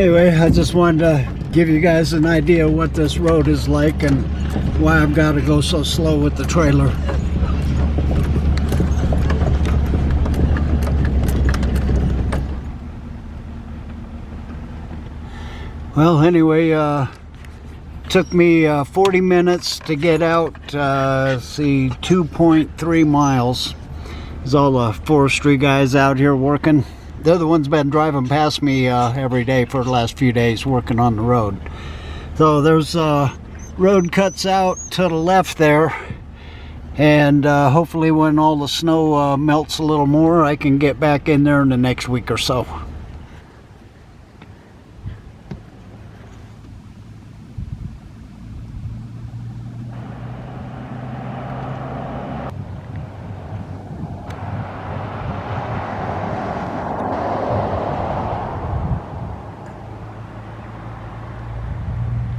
Anyway, I just wanted to give you guys an idea of what this road is like and why I've got to go so slow with the trailer. Well, anyway, took me 40 minutes to get out, see 2.3 miles. There's all the forestry guys out here working. They're the ones been driving past me every day for the last few days working on the road. So there's road cuts out to the left there, and hopefully when all the snow melts a little more, I can get back in there in the next week or so.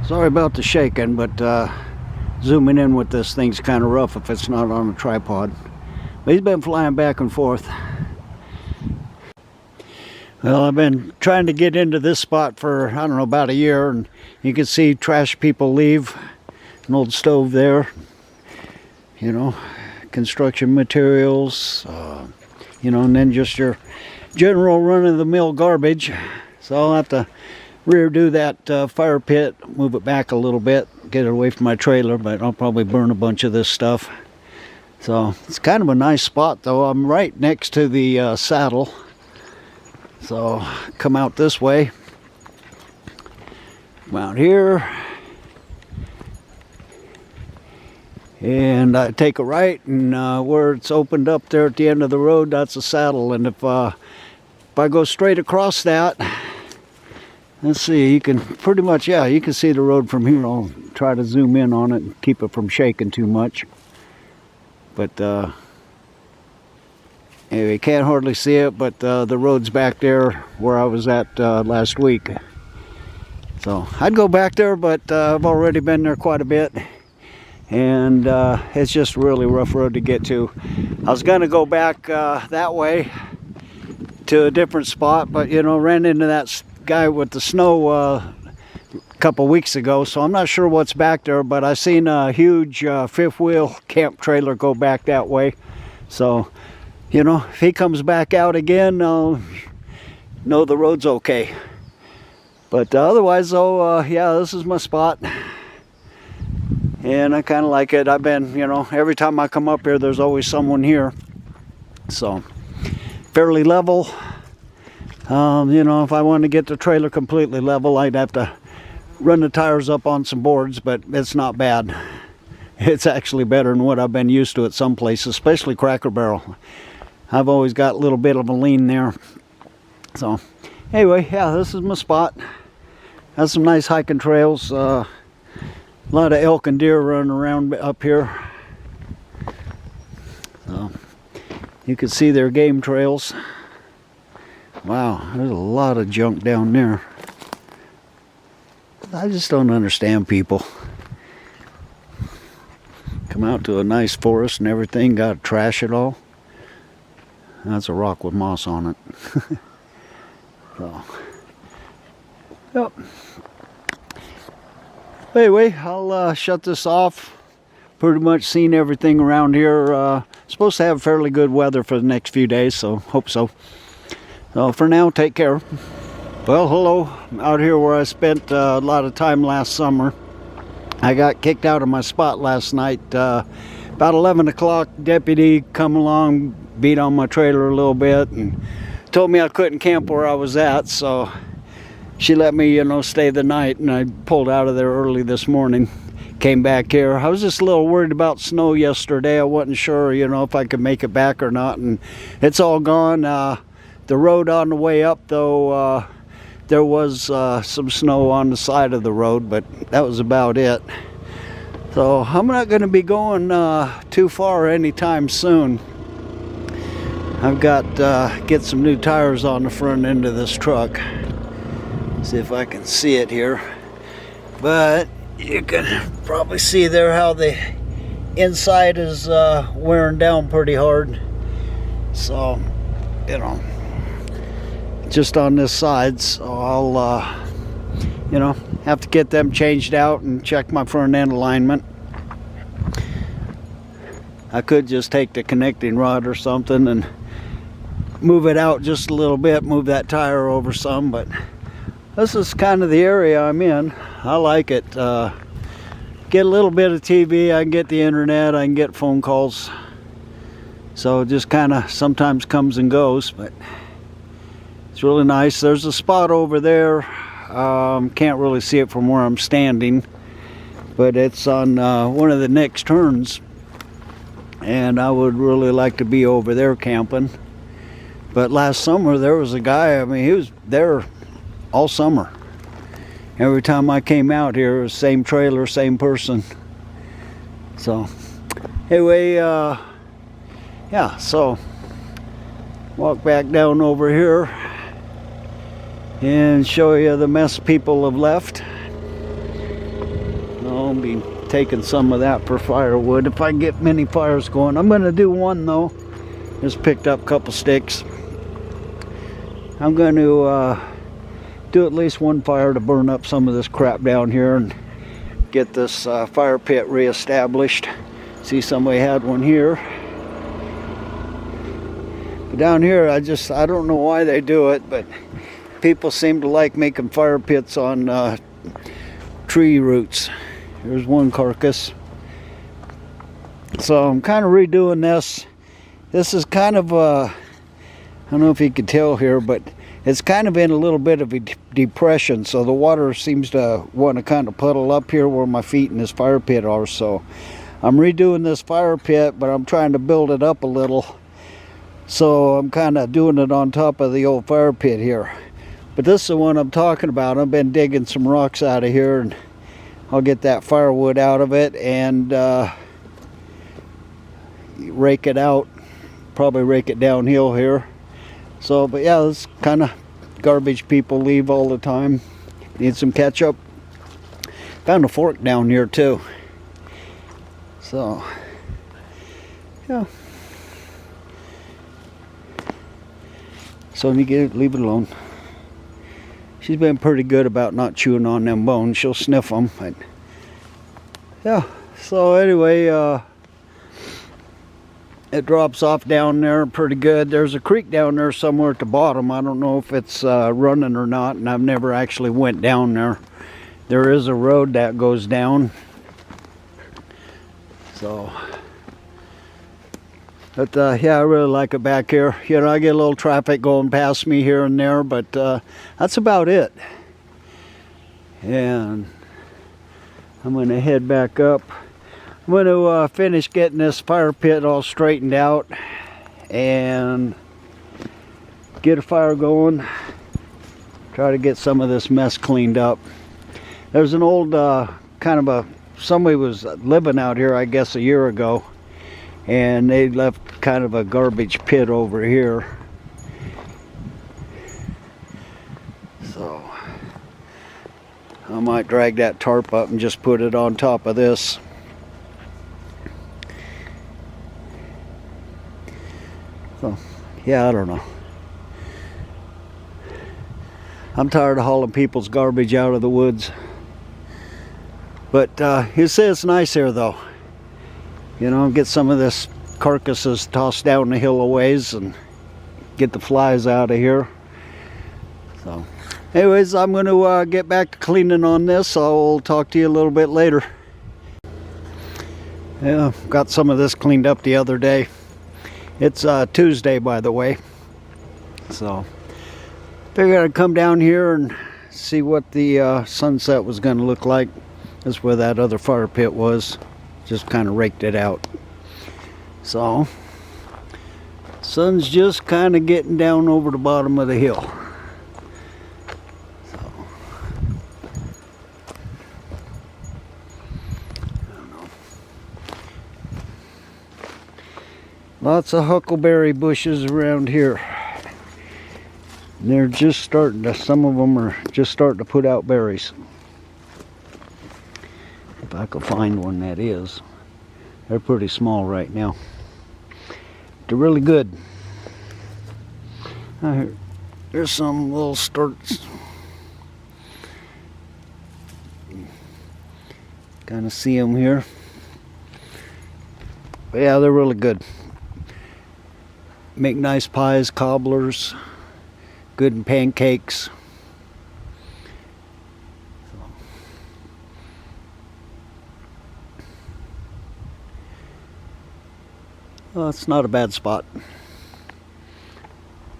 Sorry about the shaking, but zooming in with this thing's kind of rough if it's not on a tripod. But he's been flying back and forth. Well, I've been trying to get into this spot for, I don't know, about a year, and you can see trash people leave. An old stove there, you know, construction materials, you know, and then just your general run-of-the-mill garbage. So I'll have to rear-do that fire pit, move it back a little bit, get it away from my trailer, but I'll probably burn a bunch of this stuff. So it's kind of a nice spot, though. I'm right next to the saddle. So come out this way, come out here, and I take a right, and where it's opened up there at the end of the road, that's a saddle. And if I go straight across that, let's see, you can pretty much, yeah, you can see the road from here. I'll try to zoom in on it and keep it from shaking too much. But anyway, you can't hardly see it, but the road's back there where I was at last week. So I'd go back there, but I've already been there quite a bit. And it's just a really rough road to get to. I was going to go back that way to a different spot, but, you know, ran into that guy with the snow a couple weeks ago, so I'm not sure what's back there, but I seen a huge fifth wheel camp trailer go back that way. So, you know, if he comes back out again, I'll know the road's okay. But otherwise, though, yeah, this is my spot, and I kind of like it. I've been, you know, every time I come up here, there's always someone here. So fairly level. You know, if I wanted to get the trailer completely level, I'd have to run the tires up on some boards, but it's not bad. It's actually better than what I've been used to at some places, especially Cracker Barrel. I've always got a little bit of a lean there. So anyway, yeah, this is my spot. Has some nice hiking trails. A lot of elk and deer running around up here. So you can see their game trails. Wow, there's a lot of junk down there. I just don't understand people. Come out to a nice forest and everything, got to trash it all. That's a rock with moss on it. So, yep. Anyway, I'll shut this off. Pretty much seen everything around here. Supposed to have fairly good weather for the next few days, so hope so. So for now, take care. Well, hello. Out here where I spent a lot of time last summer. I got kicked out of my spot last night. About 11 o'clock, deputy come along, beat on my trailer a little bit, and told me I couldn't camp where I was at. So she let me, you know, stay the night, and I pulled out of there early this morning. Came back here. I was just a little worried about snow yesterday. I wasn't sure, you know, if I could make it back or not, and it's all gone. The road on the way up, though, there was some snow on the side of the road, but that was about it. So I'm not going to be going too far anytime soon. I've got get some new tires on the front end of this truck. See if I can see it here. But you can probably see there how the inside is wearing down pretty hard. So, you know, just on this side, so I'll you know, have to get them changed out and check my front end alignment. I could just take the connecting rod or something and move it out just a little bit, move that tire over some, but this is kind of the area I'm in. I like it. Get a little bit of TV, I can get the internet, I can get phone calls. So it just kind of sometimes comes and goes, but it's really nice. There's a spot over there. Can't really see it from where I'm standing, but it's on one of the next turns, and I would really like to be over there camping. But last summer there was a guy, I mean, he was there all summer. Every time I came out here, it was same trailer, same person. So anyway, yeah, so walk back down over here and show you the mess people have left. I'll be taking some of that for firewood if I get many fires going. I'm going to do one though. Just picked up a couple sticks. I'm going to do at least one fire to burn up some of this crap down here and get this fire pit reestablished. See, somebody had one here. But down here, I don't know why they do it, but people seem to like making fire pits on tree roots. There's one carcass. So I'm kind of redoing this. This is kind of I don't know if you can tell here, but it's kind of in a little bit of a depression, so the water seems to want to kind of puddle up here where my feet in this fire pit are. So I'm redoing this fire pit, but I'm trying to build it up a little. So I'm kind of doing it on top of the old fire pit here. But this is the one I'm talking about. I've been digging some rocks out of here, and I'll get that firewood out of it and rake it out. Probably rake it downhill here. So, but yeah, this kind of garbage people leave all the time. Need some ketchup. Found a fork down here too. So, yeah. So you get leave it alone. She's been pretty good about not chewing on them bones. She'll sniff them. But yeah. So anyway, it drops off down there pretty good. There's a creek down there somewhere at the bottom. I don't know if it's running or not, and I've never actually went down there. There is a road that goes down. So, but yeah, I really like it back here. You know, I get a little traffic going past me here and there, but that's about it. And I'm going to head back up. I'm going to finish getting this fire pit all straightened out and get a fire going. Try to get some of this mess cleaned up. There's an old kind of somebody was living out here, I guess, a year ago, and they left kind of a garbage pit over here. So I might drag that tarp up and just put it on top of this. So, yeah, I don't know. I'm tired of hauling people's garbage out of the woods. But you say it's nice here, though. You know, get some of this carcasses tossed down the hill a ways and get the flies out of here. So, anyways, I'm going to get back to cleaning on this. I'll talk to you a little bit later. Yeah, got some of this cleaned up the other day. It's Tuesday, by the way. So, figured I'd come down here and see what the sunset was going to look like. That's where that other fire pit was. Just kind of raked it out. So, sun's just kind of getting down over the bottom of the hill. So, I don't know. Lots of huckleberry bushes around here. And they're just starting to, some of them are just starting to put out berries. If I could find one, that is. They're pretty small right now. They're really good. There's some little starts. Kind of see them here. But yeah, they're really good. Make nice pies, cobblers, good in pancakes. Well, it's not a bad spot.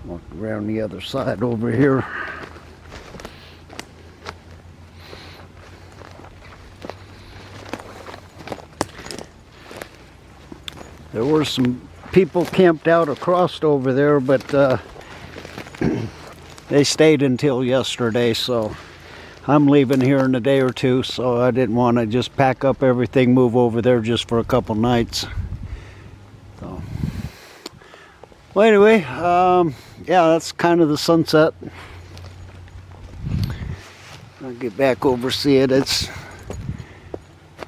Walk around the other side over here. There were some people camped out across over there, but they stayed until yesterday, so I'm leaving here in a day or two, so I didn't want to just pack up everything, move over there just for a couple nights. So, well, anyway, yeah, that's kind of the sunset. I'll get back over, see it. It's,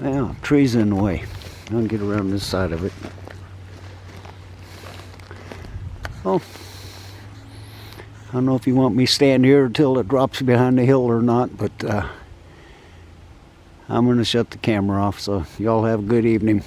well, trees in the way. I'll get around this side of it. Oh, I don't know if you want me to stand here until it drops behind the hill or not, but I'm going to shut the camera off, so y'all have a good evening.